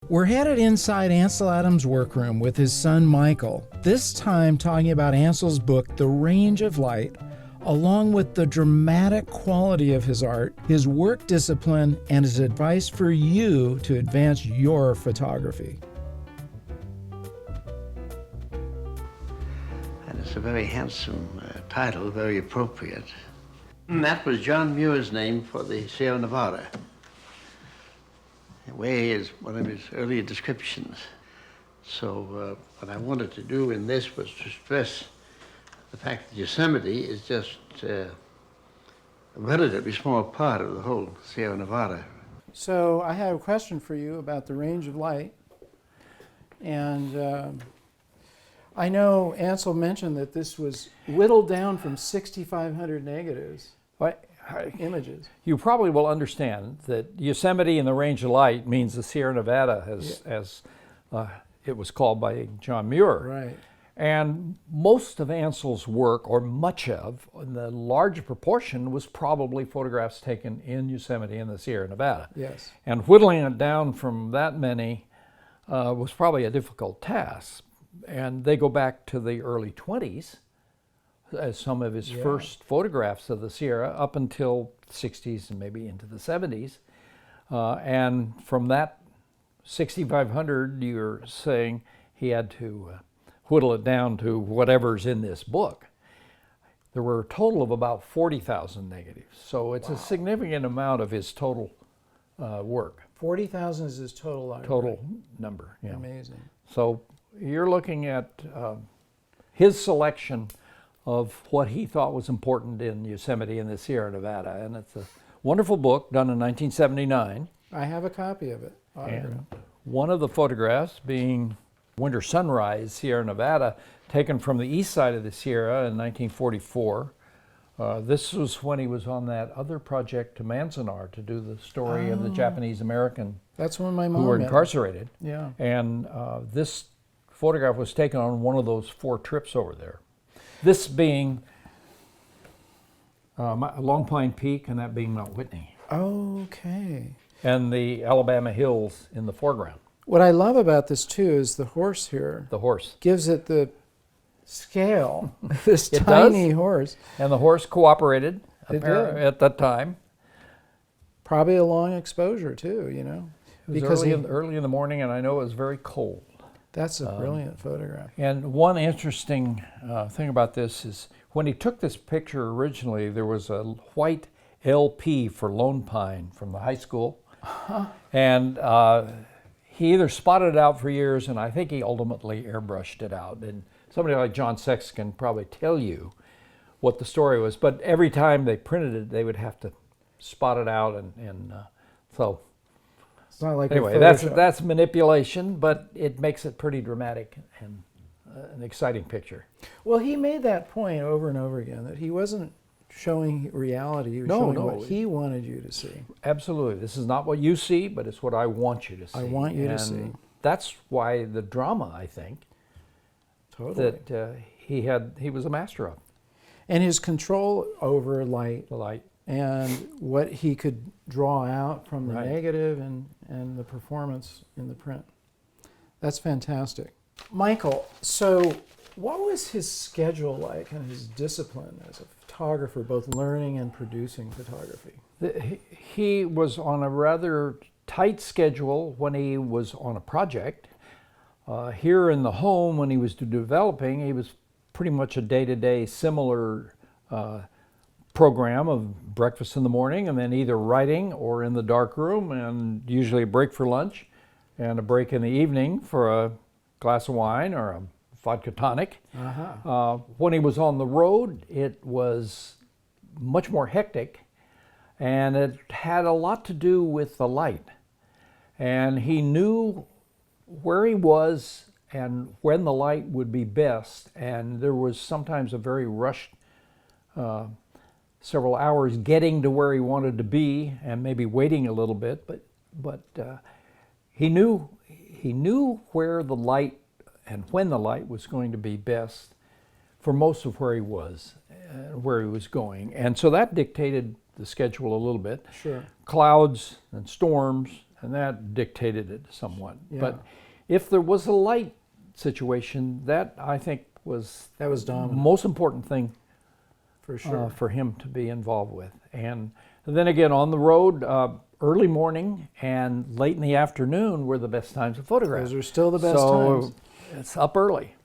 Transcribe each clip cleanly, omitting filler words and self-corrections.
We're headed inside Ansel Adams' workroom with his son Michael, this time talking about Ansel's book, The Range of Light, along with the dramatic quality of his art, his work discipline, and his advice for you to advance your photography. And it's a very handsome title, very appropriate. And that was John Muir's name for the Sierra Nevada. Way is one of his earlier descriptions. So what I wanted to do in this was to stress the fact that Yosemite is just a relatively small part of the whole Sierra Nevada. So I have a question for you about the range of light. And I know Ansel mentioned that this was whittled down from 6,500 negatives. Images. You probably will understand that Yosemite and the Range of Light means the Sierra Nevada, as it was called by John Muir. Right. And most of Ansel's work, or much of, in the large proportion, was probably photographs taken in Yosemite and the Sierra Nevada. Yes. And whittling it down from that many was probably a difficult task. And they go back to the early 20s. As some of his first photographs of the Sierra, up until the 60s and maybe into the 70s. And from that 6,500, you're saying he had to whittle it down to whatever's in this book. There were a total of about 40,000 negatives. So it's a significant amount of his total work. 40,000 is his total library. Total number, yeah. Amazing. So you're looking at his selection of what he thought was important in Yosemite and the Sierra Nevada. And it's a wonderful book done in 1979. I have a copy of it. And one of the photographs being Winter Sunrise, Sierra Nevada, taken from the east side of the Sierra in 1944. This was when he was on that other project to Manzanar to do the story of the Japanese American That's when my mom who were met. incarcerated. Yeah. And this photograph was taken on one of those 4 trips over there. This being Long Pine Peak, and that being Mount Whitney. Okay. And the Alabama Hills in the foreground. What I love about this too is the horse here. The horse. Gives it the scale. This It tiny does. horse. And the horse cooperated It did. at that time. Probably a long exposure too, you know. It was early in the morning, and I know it was very cold. That's a brilliant photograph. And one interesting thing about this is when he took this picture originally, there was a white LP for Lone Pine from the high school. And he either spotted it out for years, and I think he ultimately airbrushed it out. And somebody like John Sex can probably tell you what the story was. But every time they printed it, they would have to spot it out. And so It's not like anyway, that's manipulation, but it makes it pretty dramatic and an exciting picture. Well, he made that point over and over again that he wasn't showing reality. He was showing what he wanted you to see. Absolutely. This is not what you see, but it's what I want you to see. I want you to see. That's why the drama, I think, Totally. that he was a master of. And his control over light. The light. And what he could draw out from the Right. negative and the performance in the print. That's fantastic. Michael, so what was his schedule like and his discipline as a photographer, both learning and producing photography? He was on a rather tight schedule when he was on a project. Here in the home, when he was developing, he was pretty much a day-to-day similar program of breakfast in the morning and then either writing or in the dark room, and usually a break for lunch and a break in the evening for a glass of wine or a vodka tonic. When he was on the road, it was much more hectic, and it had a lot to do with the light. And he knew where he was and when the light would be best, and there was sometimes a very rushed several hours getting to where he wanted to be and maybe waiting a little bit, but he knew where the light and when the light was going to be best for most of where he was, where he was going. And so that dictated the schedule a little bit. Sure. Clouds and storms and that dictated it somewhat. Yeah. But if there was a light situation, that I think was dominant. most important thing For sure. for him to be involved with. And then again, on the road, early morning and late in the afternoon were the best times to photograph. Those are still the best so times. it's up early.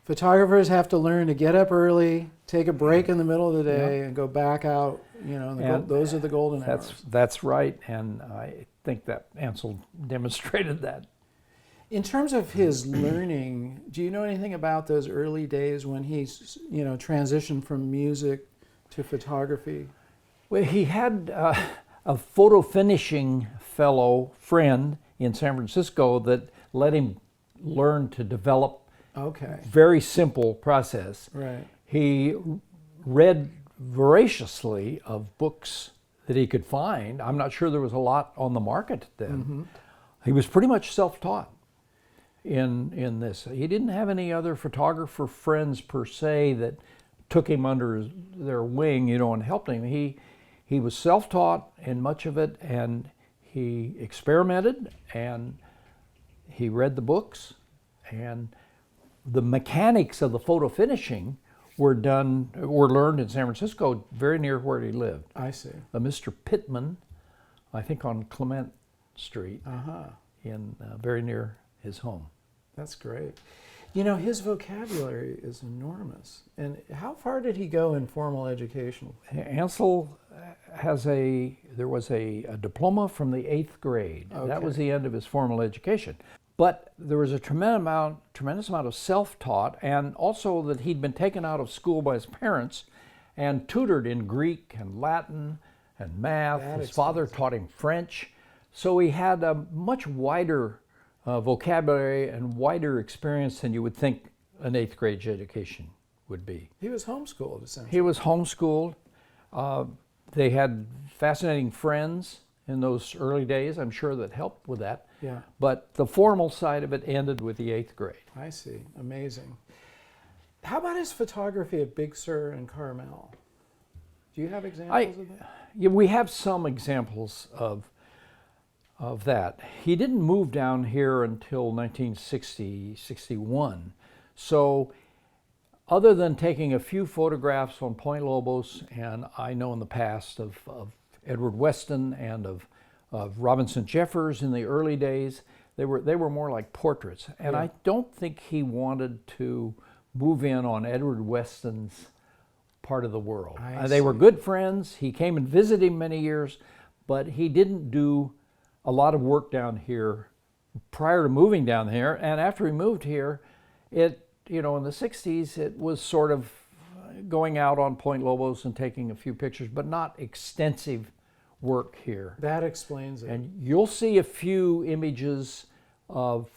Photographers have to learn to get up early, take a break in the middle of the day, Yeah. and go back out. You know, And those are the golden hours. That's right, and I think that Ansel demonstrated that. In terms of his learning, do you know anything about those early days when he's, transitioned from music to photography? Well, he had a photo finishing fellow friend in San Francisco that let him learn to develop Okay, very simple process. right. He read voraciously of books that he could find. I'm not sure there was a lot on the market then. He was pretty much self-taught in this. He didn't have any other photographer friends per se that took him under their wing, and helped him. He was self-taught in much of it, and he experimented, and he read the books, and the mechanics of the photo finishing were learned in San Francisco, very near where he lived. I see. Mr. Pittman, I think on Clement Street, very near his home. That's great. His vocabulary is enormous. And how far did he go in formal education? Ansel there was a diploma from the 8th grade. Okay. That was the end of his formal education. But there was a tremendous amount of self-taught, and also that he'd been taken out of school by his parents and tutored in Greek and Latin and math. His father taught him French. So he had a much wider vocabulary and wider experience than you would think an 8th grade education would be. He was homeschooled, essentially. He was homeschooled. They had fascinating friends in those early days, I'm sure, that helped with that. Yeah. But the formal side of it ended with the 8th grade. I see. Amazing. How about his photography at Big Sur and Carmel? Do you have examples of that? Yeah, we have some examples of that. He didn't move down here until 1960, 61. So other than taking a few photographs on Point Lobos, and I know in the past of Edward Weston and of Robinson Jeffers in the early days, they were more like portraits. And Yeah. I don't think he wanted to move in on Edward Weston's part of the world. They were good friends. He came and visited him many years, but he didn't do a lot of work down here prior to moving down here. And after he moved here, in the 60s, it was sort of going out on Point Lobos and taking a few pictures, but not extensive work here. That explains it. And you'll see a few images of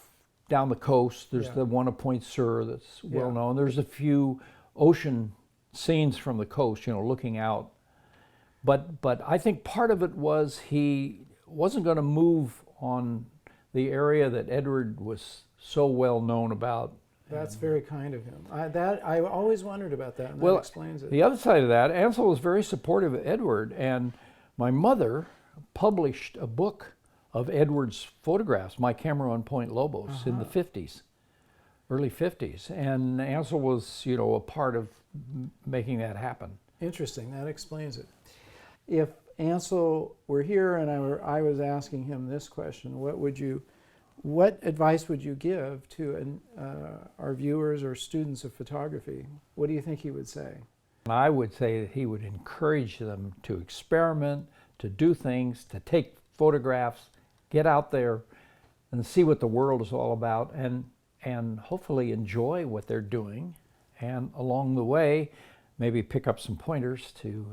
down the coast. There's Yeah. the one of Point Sur that's well Yeah. known. There's a few ocean scenes from the coast, looking out. But I think part of it was he wasn't going to move on the area that Edward was so well known about. That's very kind of him. I always wondered about that, and Well, that explains it. The other side of that, Ansel was very supportive of Edward, and my mother published a book of Edward's photographs, My Camera on Point Lobos, in the 50s, early 50s. And Ansel was, a part of making that happen. Interesting. That explains it. If Ansel were here and I was asking him this question, what advice would you give to our viewers or students of photography? What do you think he would say? I would say that he would encourage them to experiment, to do things, to take photographs, get out there and see what the world is all about, and hopefully enjoy what they're doing, and along the way maybe pick up some pointers to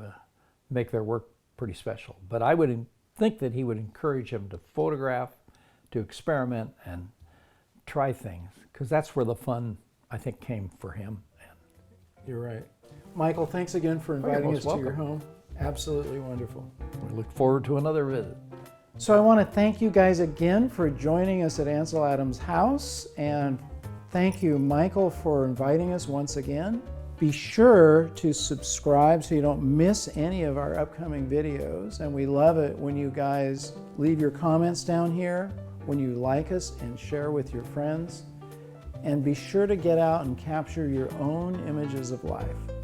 make their work pretty special. But I would think that he would encourage them to photograph, to experiment and try things, because that's where the fun, I think, came for him. You're right. Michael, thanks again for inviting most us to your welcome. home. Absolutely wonderful. We look forward to another visit. So I want to thank you guys again for joining us at Ansel Adams' house, and thank you, Michael, for inviting us once again. Be sure to subscribe so you don't miss any of our upcoming videos. And we love it when you guys leave your comments down here, when you like us and share with your friends. And be sure to get out and capture your own images of life.